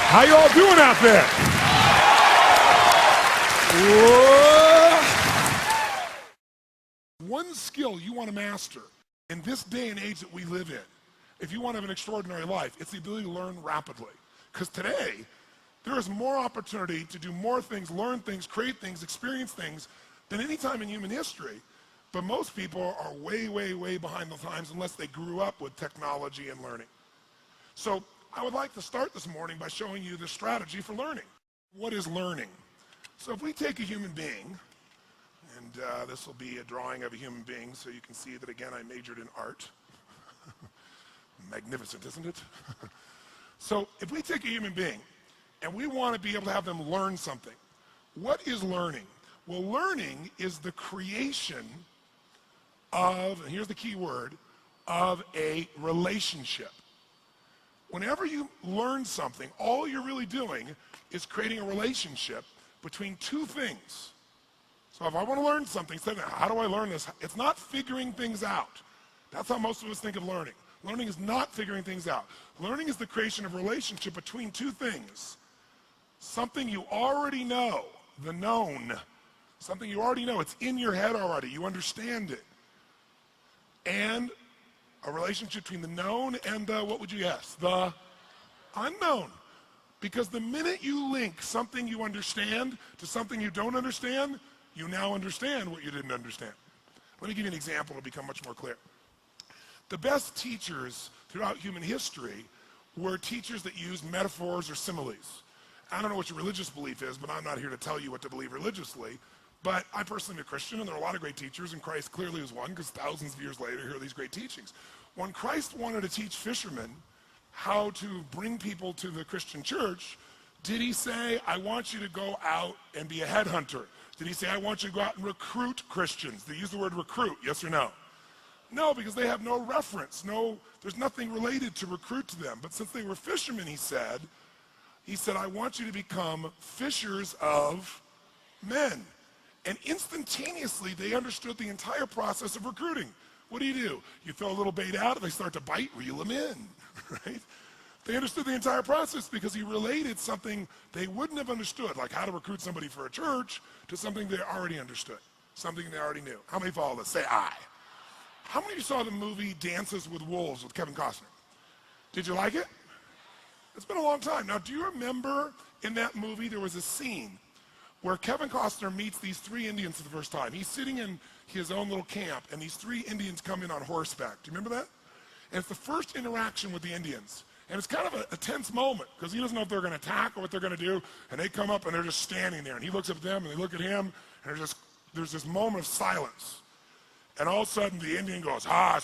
How you all doing out there? Whoa. One skill you want to master in this day and age that we live in, if you want to have an extraordinary life, it's the ability to learn rapidly. Because today, there is more opportunity to do more things, learn things, create things, experience things than any time in human history. But most people are way, way, way behind the times unless they grew up with technology and learning. So I would like to start this morning by showing you the strategy for learning. What is learning? So if we take a human being, and this will be a drawing of a human being so you can see that again I majored in art. Magnificent, isn't it? So if we take a human being and we want to be able to have them learn something, what is learning? Well, learning is the creation of, and here's the key word, of a relationship. Whenever you learn something, all you're really doing is creating a relationship between two things. So if I want to learn something, how do I learn this? It's not figuring things out. That's how most of us think of learning. Learning is not figuring things out. Learning is the creation of a relationship between two things. Something you already know, the known. Something you already know, it's in your head already, you understand it. And a relationship between the known and the, what would you guess? The unknown. Because the minute you link something you understand to something you don't understand, you now understand what you didn't understand. Let me give you an example to become much more clear. The best teachers throughout human history were teachers that used metaphors or similes. I don't know what your religious belief is, but I'm not here to tell you what to believe religiously. But I personally am a Christian, and there are a lot of great teachers, and Christ clearly is one, because thousands of years later, here are these great teachings. When Christ wanted to teach fishermen how to bring people to the Christian church, did he say, I want you to go out and be a headhunter? Did he say, I want you to go out and recruit Christians? They use the word recruit, yes or no? No, because they have no reference. There's nothing related to recruit to them. But since they were fishermen, he said, I want you to become fishers of men. And instantaneously, they understood the entire process of recruiting. What do? You throw a little bait out, and they start to bite, reel them in, right? They understood the entire process because he related something they wouldn't have understood, like how to recruit somebody for a church, to something they already understood, something they already knew. How many follow this? Say aye. How many of you saw the movie Dances with Wolves with Kevin Costner? Did you like it? It's been a long time. Now, do you remember in that movie there was a scene where Kevin Costner meets these three Indians for the first time? He's sitting in his own little camp, and these three Indians come in on horseback. Do you remember that? And it's the first interaction with the Indians. And it's kind of a tense moment, because he doesn't know if they're going to attack or what they're going to do. And they come up, and they're just standing there. And he looks at them, and they look at him, and there's this moment of silence. And all of a sudden, the Indian goes, ah,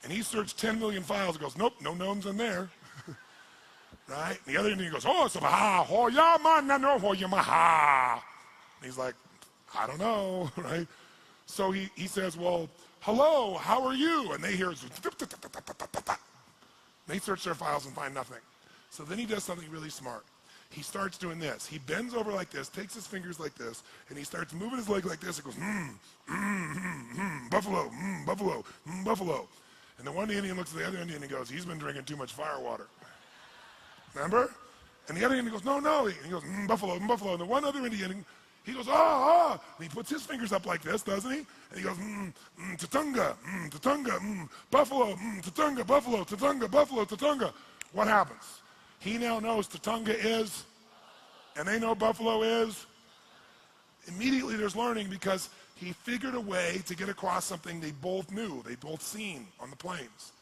and he searched 10 million files and goes, nope, no knowns in there. Right? And the other Indian goes, oh, so and he's like, I don't know, right? So he says, well, hello, how are you? And they hear, they search their files and find nothing. So then he does something really smart. He starts doing this. He bends over like this, takes his fingers like this, and he starts moving his leg like this. It goes, buffalo, buffalo, buffalo. And the one Indian looks at the other Indian and goes, he's been drinking too much fire water. Remember? And the other Indian goes, no. And he goes, buffalo, buffalo. And the one other Indian, he goes, ah. And he puts his fingers up like this, doesn't he? And he goes, tatunga, buffalo, tatunga, buffalo, tatunga, buffalo, tatunga. What happens? He now knows tatunga is, and they know buffalo is. Immediately there's learning because he figured a way to get across something they both knew, they both seen on the plains,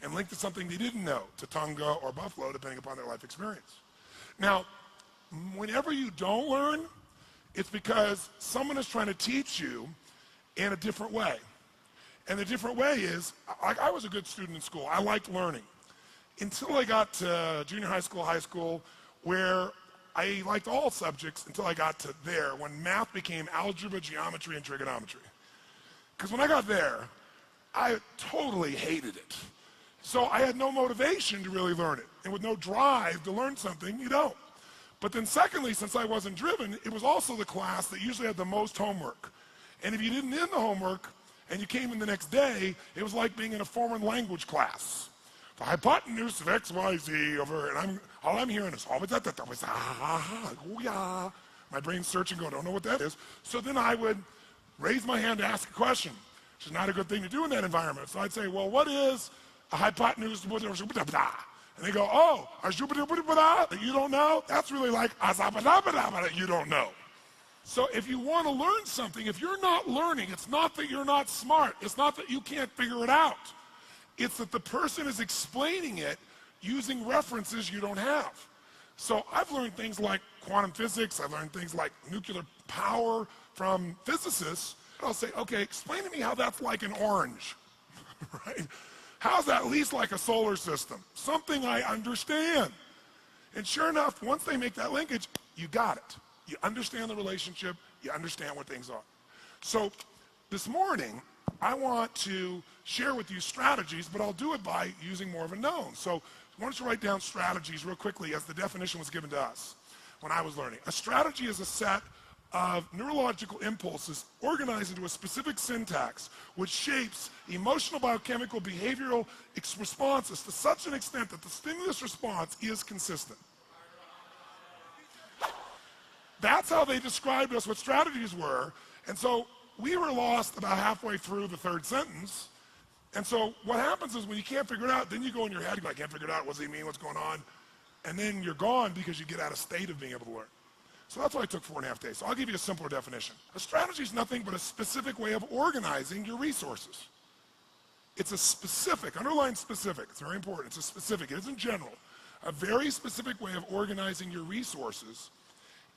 and linked to something they didn't know, tatunga or buffalo, depending upon their life experience. Now, whenever you don't learn, it's because someone is trying to teach you in a different way. And the different way is, I was a good student in school. I liked learning. Until I got to junior high school, where I liked all subjects until I got to there, when math became algebra, geometry, and trigonometry. Because when I got there, I totally hated it. So I had no motivation to really learn it. And with no drive to learn something, you don't. But then secondly, since I wasn't driven, it was also the class that usually had the most homework. And if you didn't end the homework and you came in the next day, it was like being in a foreign language class. the hypotenuse of XYZ over, and all I'm hearing is, my brain's searching, going, I don't know what that is. So then I would raise my hand to ask a question, which is not a good thing to do in that environment. So I'd say, well, what is a hypotenuse? And they go, oh, that you don't know? That's really like, you don't know. So if you want to learn something, if you're not learning, it's not that you're not smart. It's not that you can't figure it out. It's that the person is explaining it using references you don't have. So I've learned things like quantum physics. I've learned things like nuclear power from physicists. I'll say, okay, explain to me how that's like an orange, right? How's that at least like a solar system? Something I understand. And sure enough, once they make that linkage, you got it. You understand the relationship, you understand what things are. So this morning, I want to share with you strategies, but I'll do it by using more of a known. So why don't you write down strategies real quickly as the definition was given to us when I was learning. A strategy is a set of neurological impulses organized into a specific syntax which shapes emotional, biochemical, behavioral responses to such an extent that the stimulus response is consistent. That's how they described us what strategies were. And so we were lost about halfway through the third sentence. And so what happens is when you can't figure it out, then you go in your head, you go, I can't figure it out, what does he mean, what's going on? And then you're gone because you get out of state of being able to learn. So that's why I took 4.5 days. So I'll give you a simpler definition. A strategy is nothing but a specific way of organizing your resources. It's a specific, underline specific, it's very important, it's a specific, it isn't general. A very specific way of organizing your resources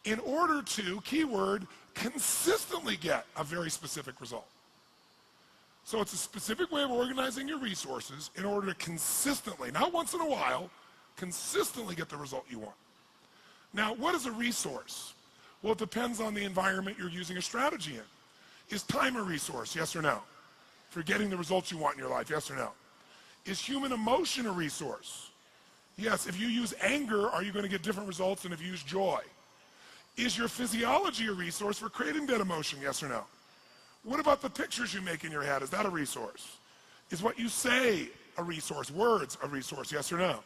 in order to, keyword, consistently get a very specific result. So it's a specific way of organizing your resources in order to consistently, not once in a while, consistently get the result you want. Now, what is a resource? Well, it depends on the environment you're using a strategy in. Is time a resource, yes or no? For getting the results you want in your life, yes or no? Is human emotion a resource? Yes, if you use anger, are you going to get different results than if you use joy? Is your physiology a resource for creating that emotion, yes or no? What about the pictures you make in your head? Is that a resource? Is what you say a resource? Words a resource, yes or no?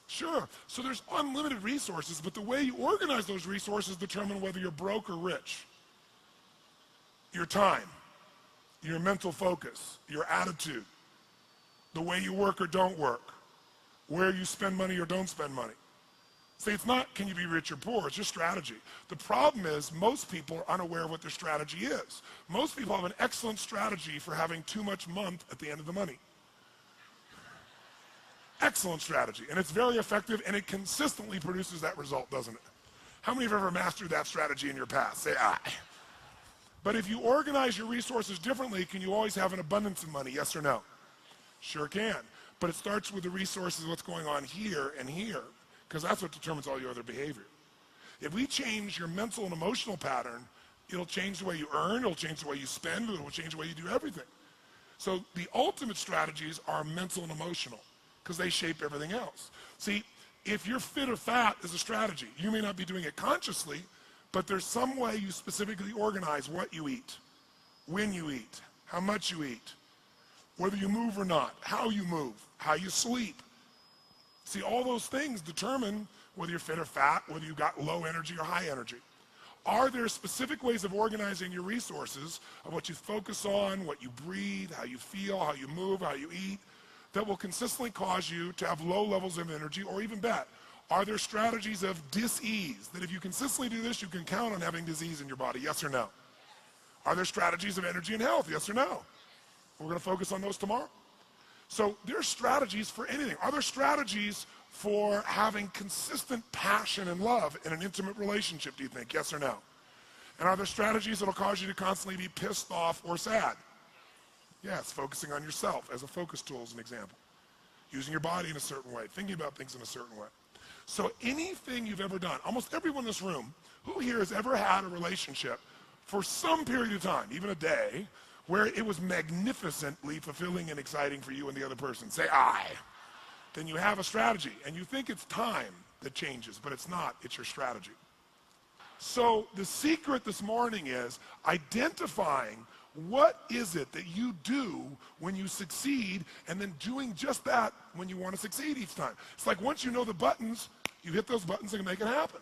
Sure. So there's unlimited resources, but the way you organize those resources determine whether you're broke or rich. Your time, your mental focus, your attitude, the way you work or don't work, where you spend money or don't spend money. See, it's not can you be rich or poor, it's just strategy. The problem is most people are unaware of what their strategy is. Most people have an excellent strategy for having too much month at the end of the money. Excellent strategy, and it's very effective, and it consistently produces that result, doesn't it? How many have ever mastered that strategy in your past? Say aye. But if you organize your resources differently, can you always have an abundance of money, yes or no? Sure can, but it starts with the resources, what's going on here and here, because that's what determines all your other behavior. If we change your mental and emotional pattern, it'll change the way you earn, it'll change the way you spend, it'll change the way you do everything. So the ultimate strategies are mental and emotional, because they shape everything else. See, if you're fit or fat is a strategy. You may not be doing it consciously, but there's some way you specifically organize what you eat, when you eat, how much you eat, whether you move or not, how you move, how you sleep. See, all those things determine whether you're fit or fat, whether you've got low energy or high energy. Are there specific ways of organizing your resources, of what you focus on, what you breathe, how you feel, how you move, how you eat, that will consistently cause you to have low levels of energy, or even better, are there strategies of dis-ease, that if you consistently do this, you can count on having disease in your body, yes or no? Are there strategies of energy and health, yes or no? We're going to focus on those tomorrow. So there's strategies for anything. Are there strategies for having consistent passion and love in an intimate relationship, do you think, yes or no? And are there strategies that will cause you to constantly be pissed off or sad? Yes, focusing on yourself as a focus tool is an example. Using your body in a certain way, thinking about things in a certain way. So anything you've ever done, almost everyone in this room, who here has ever had a relationship for some period of time, even a day, where it was magnificently fulfilling and exciting for you and the other person? Say aye. Then you have a strategy, and you think it's time that changes, but it's not, it's your strategy. So the secret this morning is identifying What is it that you do when you succeed, and then doing just that when you want to succeed each time? It's like once you know the buttons, you hit those buttons and make it happen.